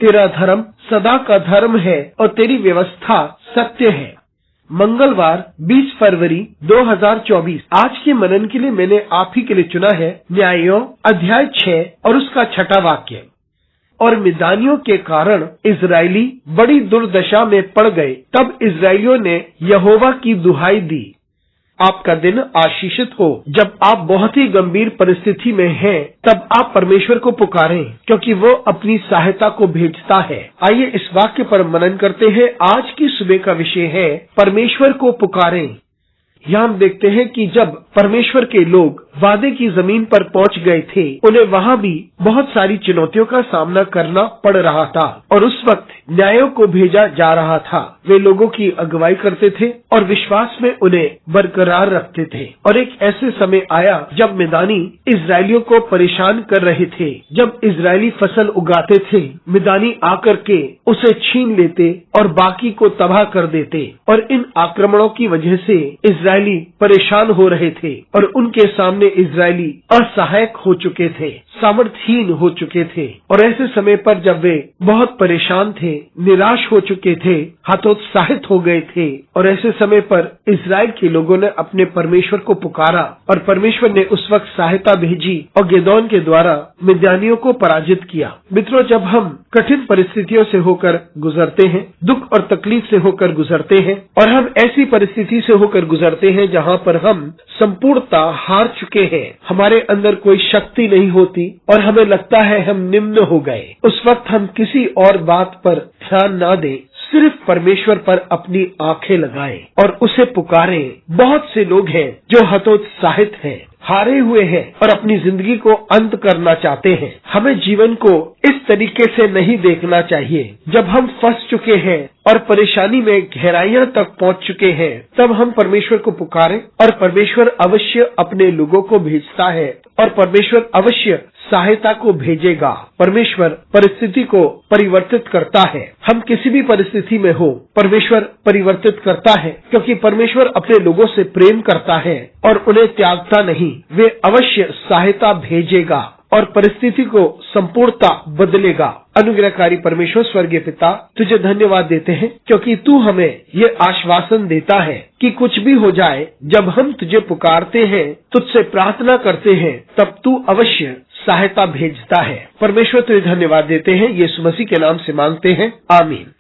तेरा धर्म सदा का धर्म है और तेरी व्यवस्था सत्य है। मंगलवार 20 फरवरी 2024। आज के मनन के लिए मैंने आप ही के लिए चुना है न्यायों अध्याय 6 और उसका 6वां वाक्य। और मिद्यानियों के कारण इजरायली बड़ी दुर्दशा में पड़ गए, तब इजरायलियों ने यहोवा की दुहाई दी। आपका दिन आशीषित हो। जब आप बहुत ही गंभीर परिस्थिति में हैं, तब आप परमेश्वर को पुकारें, क्योंकि वो अपनी सहायता को भेजता है। आइए इस वाक्य पर मनन करते हैं। आज की सुबह का विषय है परमेश्वर को पुकारें। यहाँ हम देखते हैं कि जब परमेश्वर के लोग वादे की जमीन पर पहुंच गए थे, उन्हें वहाँ भी बहुत सारी चुनौतियों का सामना करना पड़ रहा था और उस वक्त न्यायों को भेजा जा रहा था। वे लोगों की अगुवाई करते थे और विश्वास में उन्हें बरकरार रखते थे। और एक ऐसे समय आया जब मिद्यानी इजरायलियों को परेशान कर रहे थे। जब इजरायली फसल उगाते थे, मिद्यानी आकर के उसे छीन लेते और बाकी को तबाह कर देते। और इन आक्रमणों की वजह से इजरायली परेशान हो रहे थे और उनके सामने इजरायली असहायक हो चुके थे, सामर्थहीन हो चुके थे। और ऐसे समय पर जब वे बहुत परेशान थे, निराश हो चुके थे, हतोत्साहित हो गए थे, और ऐसे समय पर इजराइल के लोगों ने अपने परमेश्वर को पुकारा और परमेश्वर ने उस वक्त सहायता भेजी और गिदोन के द्वारा मिद्यानियों को पराजित किया। मित्रों, जब हम कठिन परिस्थितियों से होकर गुजरते हैं, दुख और तकलीफ से होकर गुजरते हैं, और हम ऐसी परिस्थिति से होकर गुजरते हैं जहाँ पर हम संपूर्णता हार चुके हैं, हमारे अंदर कोई शक्ति नहीं होती और हमें लगता है हम निम्न हो गए, उस वक्त हम किसी और बात पर ध्यान ना दें, सिर्फ परमेश्वर पर अपनी आंखें लगाएं और उसे पुकारें। बहुत से लोग हैं जो हतोत्साहित हैं, हारे हुए हैं और अपनी जिंदगी को अंत करना चाहते हैं। हमें जीवन को इस तरीके से नहीं देखना चाहिए। जब हम फंस चुके हैं और परेशानी में गहराइयां तक पहुंच चुके हैं, तब हम परमेश्वर को पुकारें और परमेश्वर अवश्य अपने लोगों को भेजता है और परमेश्वर अवश्य सहायता को भेजेगा। परमेश्वर परिस्थिति को परिवर्तित करता है। हम किसी भी परिस्थिति में हो, परमेश्वर परिवर्तित करता है, क्योंकि परमेश्वर अपने लोगों से प्रेम करता है और उन्हें त्यागता नहीं। वे अवश्य सहायता भेजेगा और परिस्थिति को संपूर्णता बदलेगा। अनुग्रहकारी परमेश्वर स्वर्गीय पिता, तुझे धन्यवाद देते हैं क्योंकि तू हमें ये आश्वासन देता है कि कुछ भी हो जाए, जब हम तुझे पुकारते हैं, तुझसे प्रार्थना करते हैं, तब तू अवश्य सहायता भेजता है। परमेश्वर तुझे धन्यवाद देते हैं, यीशु मसीह के नाम से मांगते हैं, आमीन।